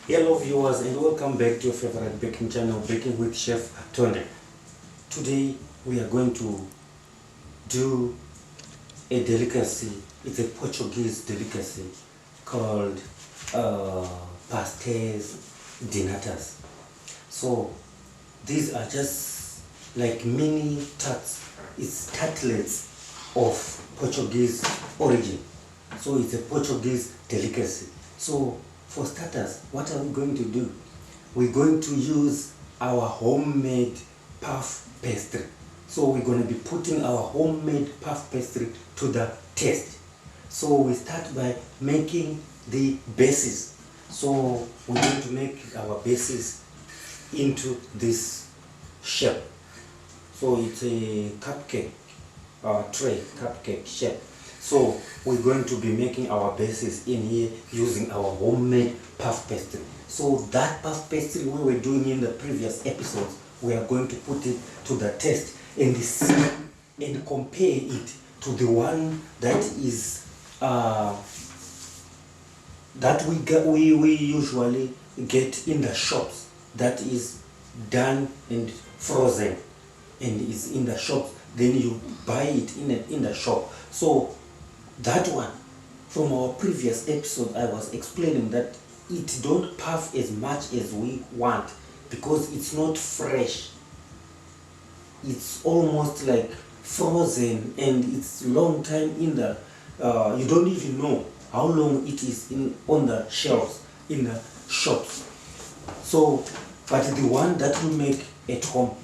Hello viewers and welcome back to your favorite baking channel, Baking with Chef Tonde. Today we are going to do a delicacy. It's a Portuguese delicacy called pastéis de natas. So these are just like mini tarts. It's tartlets of Portuguese origin. So it's a Portuguese delicacy. So for starters, what are we going to do? We're going to use our homemade puff pastry. So we're going to be putting our homemade puff pastry to the test. So we start by making the bases. So we're going to make our bases into this shape. So it's a cupcake tray, cupcake shape. So we're going to be making our bases in here using our homemade puff pastry. So that puff pastry we were doing in the previous episodes, we are going to put it to the test and see and compare it to the one that is that we usually get in the shops, that is done and frozen and is in the shops. Then you buy it in the shop. So that one from our previous episode, I was explaining that it don't puff as much as we want because it's not fresh. It's almost like frozen and it's long time in the you don't even know how long it is on the shelves in the shops. So but the one that we make at home,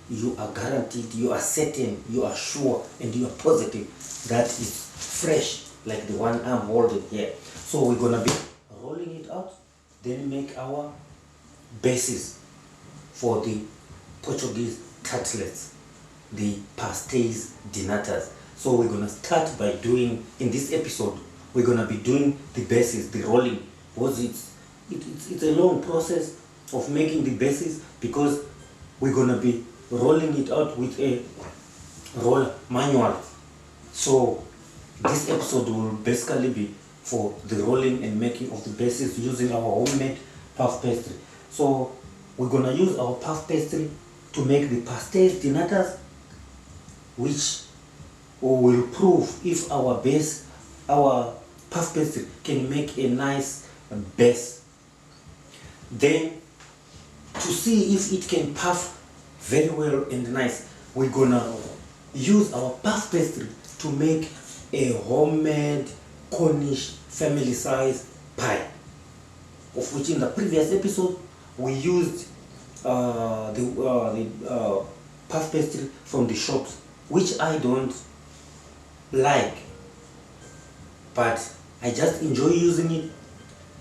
you are guaranteed, you are certain, you are sure, and you are positive that is fresh, like the one I'm holding here. So we're gonna be rolling it out, then make our bases for the Portuguese tartlets, the pastéis de natas. So we're gonna start by doing, in this episode, we're gonna be doing the bases, the rolling, because it's a long process of making the bases because we're gonna be rolling it out with a roller manual. So this episode will basically be for the rolling and making of the bases using our homemade puff pastry. So we're gonna use our puff pastry to make the pastéis de natas, which will prove if our puff pastry can make a nice base. Then to see if it can puff very well and nice, we're gonna use our puff pastry to make a homemade Cornish family size pie, of which in the previous episode we used the puff pastry from the shops, which I don't like, but I just enjoy using it,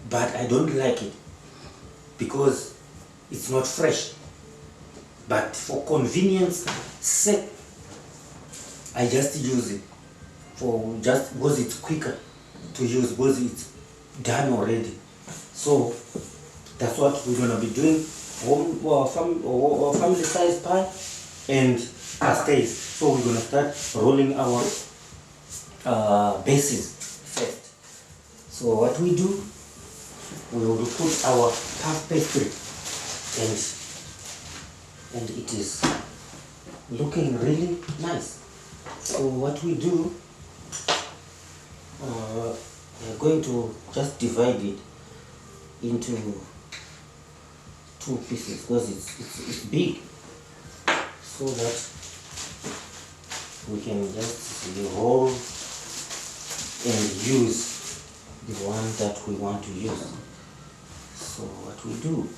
but I don't like it because it's not fresh. But for convenience sake, I just use it for just because it's quicker to use, because it's done already. So that's what we're gonna be doing: family size pie and pastéis. So we're gonna start rolling our bases first. So what we do, we will put our puff pastry, and it is looking really nice. So what we do, we're going to just divide it into two pieces because it's big, so that we can just roll and use the one that we want to use. So what we do,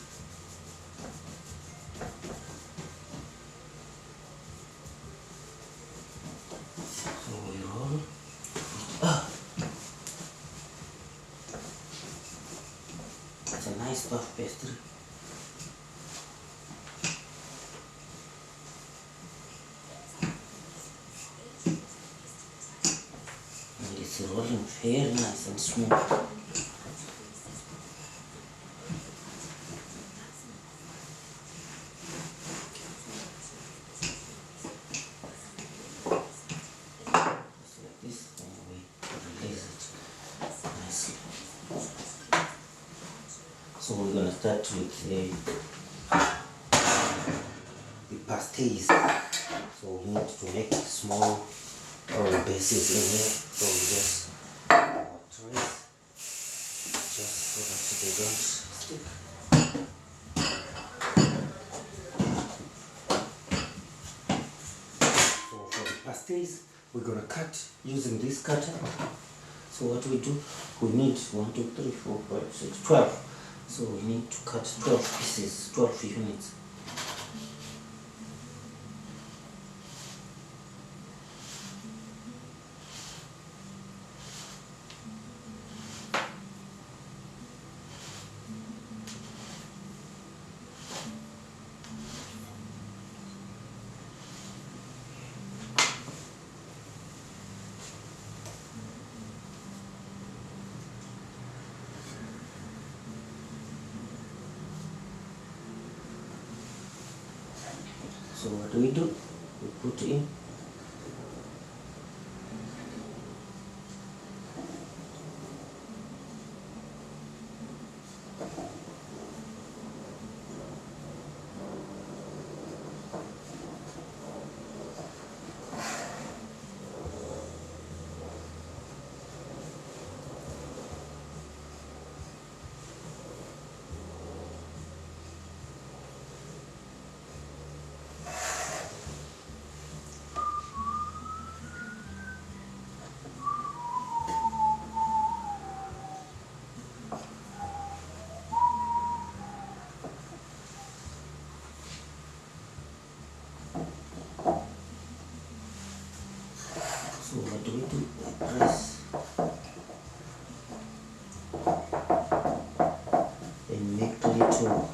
so we roll it up. It's a nice puff pastry. And it's rolling very nice and smooth. So we're gonna start with the pastéis. So we need to make small bases in here. So we just trace just so that they don't stick. So for the pastéis, we're gonna cut using this cutter. So what we do, we need 1, 2, 3, 4, 5, 6, 12. So we need to cut 12 pieces, 12 units. So what do? We put in So what do? We press and make little,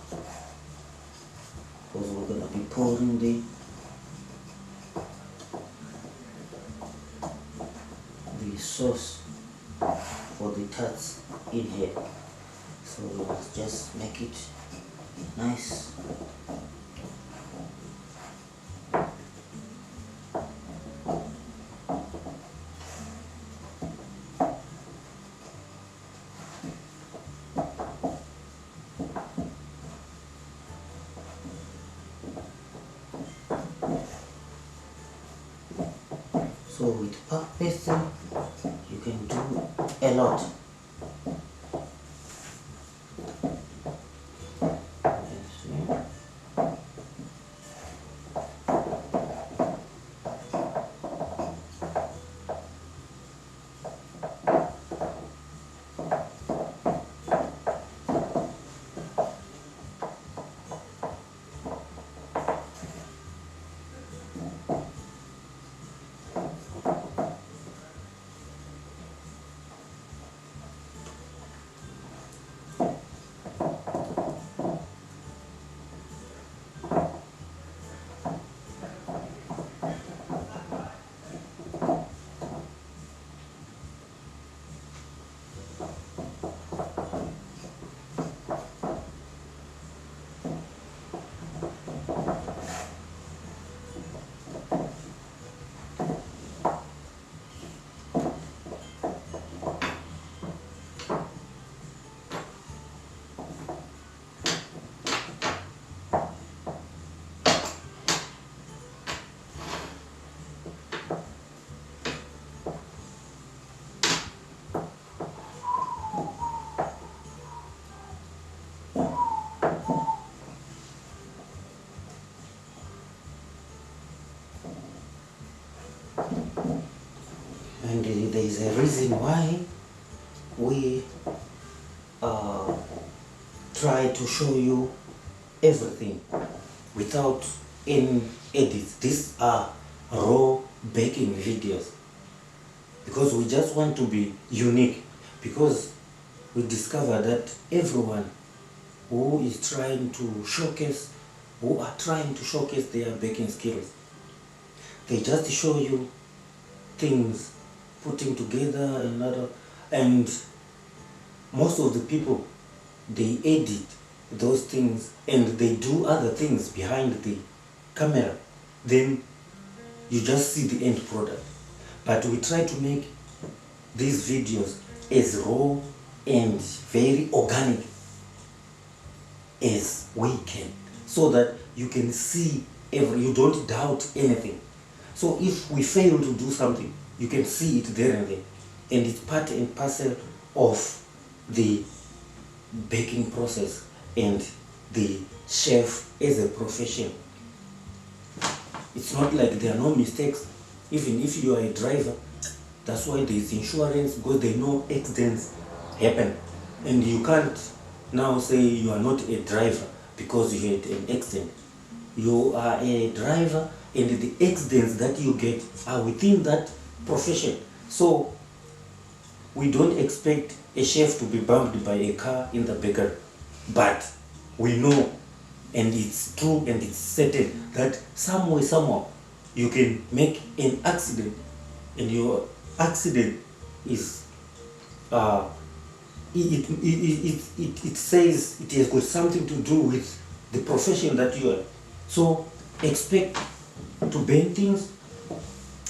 because we're gonna be pouring the sauce for the tarts in here. So we must just make it nice. So with puff paste, you can do a lot. And there is a reason why we try to show you everything without any edits. These are raw baking videos because we just want to be unique, because we discover that everyone who are trying to showcase their baking skills, they just show you things putting together another, and most of the people, they edit those things and they do other things behind the camera. Then you just see the end product. But we try to make these videos as raw and very organic. as we can, so that you can see you don't doubt anything. So if we fail to do something, you can see it there and then, and it's part and parcel of the baking process and the chef as a profession. It's not like there are no mistakes. Even if you are a driver, that's why there is insurance, because they know accidents happen, and you can't now say you are not a driver because you had an accident. You are a driver, and the accidents that you get are within that profession. So we don't expect a chef to be bumped by a car in the bakery, but we know, and it's true and it's certain, that somewhere, somehow, you can make an accident, and your accident is it says it has got something to do with the profession that you are. So expect to bend things.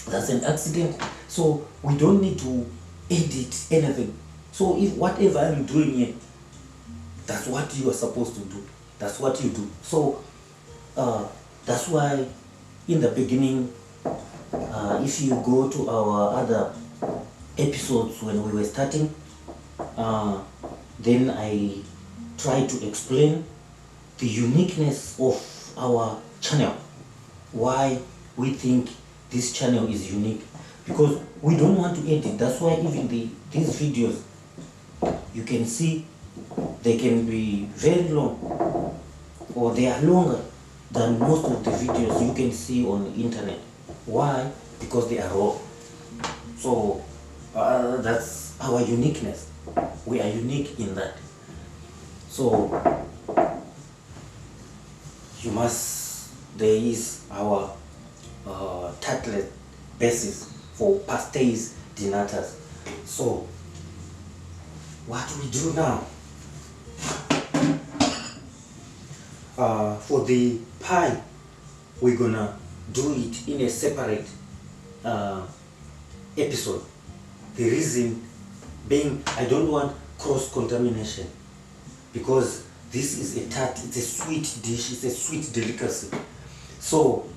That's an accident. So we don't need to edit anything. So if whatever I'm doing here, that's what you are supposed to do. That's what you do. So that's why in the beginning, if you go to our other episodes when we were starting, then I tried to explain the uniqueness of our channel, why we think this channel is unique, because we don't want to edit. That's why even these videos, you can see they can be very long, or they are longer than most of the videos you can see on the internet. Why? Because they are raw. So that's our uniqueness. We are unique in that. So there is our tartlet basis for pastéis de natas. So what we do now, for the pie, we're gonna do it in a separate episode. The reason being, I don't want cross-contamination, because this is a tart, it's a sweet dish, it's a sweet delicacy. So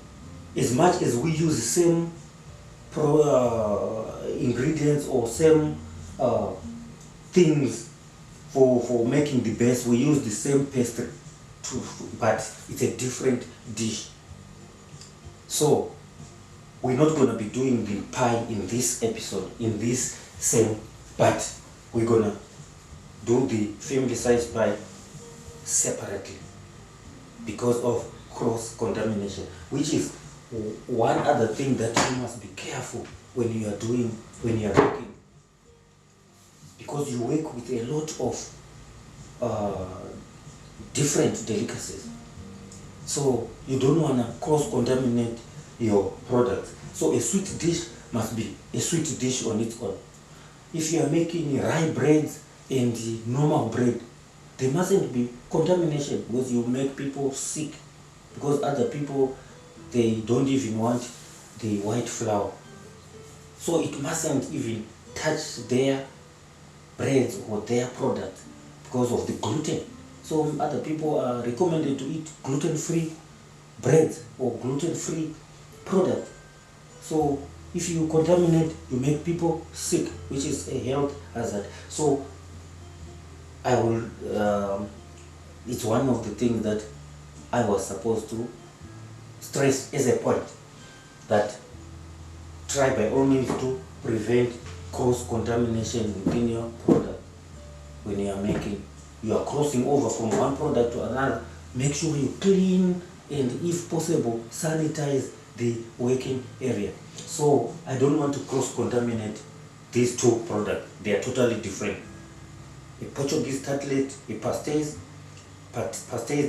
as much as we use the same ingredients or same things for making the base, we use the same pastry, but it's a different dish. So we're not going to be doing the pie in this episode, in this same, but we're going to do the family size pie separately because of cross-contamination, which is one other thing that you must be careful when you are cooking, because you work with a lot of different delicacies. So you don't want to cross-contaminate your product. So a sweet dish must be a sweet dish on its own. If you are making rye breads and normal bread, there mustn't be contamination, because you make people sick, because other people, they don't even want the white flour. So it mustn't even touch their breads or their product because of the gluten. So other people are recommended to eat gluten-free breads or gluten-free product. So if you contaminate, you make people sick, which is a health hazard. So I will, it's one of the things that I was supposed to stress as a point, that try by all means to prevent cross-contamination within your product. When you are making, you are crossing over from one product to another, make sure you clean and, if possible, sanitize the working area. So I don't want to cross-contaminate these two products. They are totally different. A Portuguese tartlet, a pastéis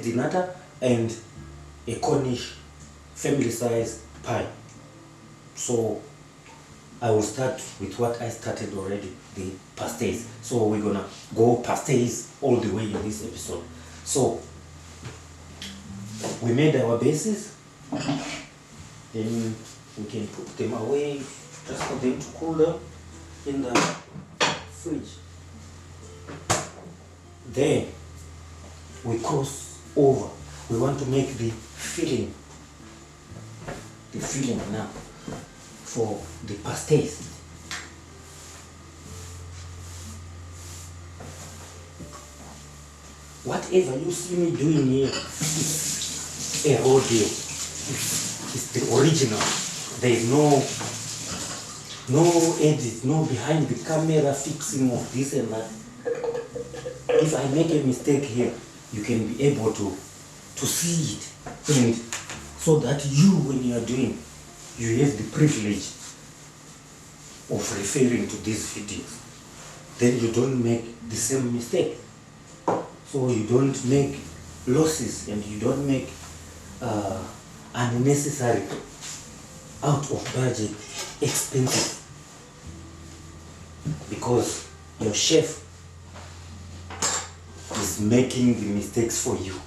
de nata, and a Cornish family size pie. So I will start with what I started already, the pastéis. So we're gonna go pastéis all the way in this episode. So we made our bases, then we can put them away just for them to cool down in the fridge. Then we cross over. We want to make the filling now for the pastéis. Whatever you see me doing here is a raw deal. It's the original. There is no edit, no behind the camera fixing of this and that. If I make a mistake here, you can be able to see it, and so that you, when you are doing, you have the privilege of referring to these videos. Then you don't make the same mistake. So you don't make losses and you don't make unnecessary, out of budget expenses, because your chef is making the mistakes for you.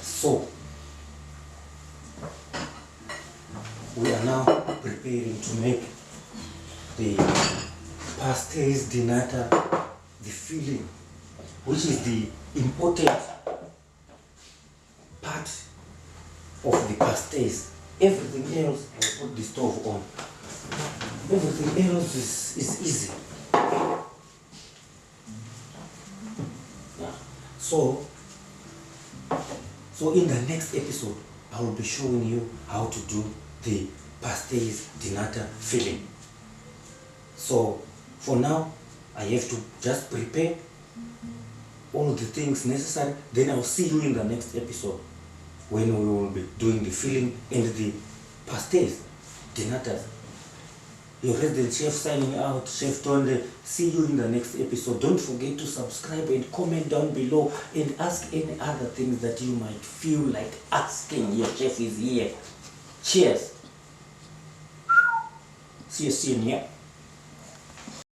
So we are now preparing to make the pastéis de nata, the filling, which is the important part of the pastéis. Everything else, I'll put the stove on. Everything else is easy. Yeah. So in the next episode, I will be showing you how to do the pastéis de nata filling. So for now, I have to just prepare all the things necessary. Then I'll see you in the next episode when we will be doing the filling and the pastéis de natas. Your resident chef signing out, Chef Tonde. See you in the next episode. Don't forget to subscribe and comment down below and ask any other things that you might feel like asking. Your chef is here. Cheers. See you soon, yeah.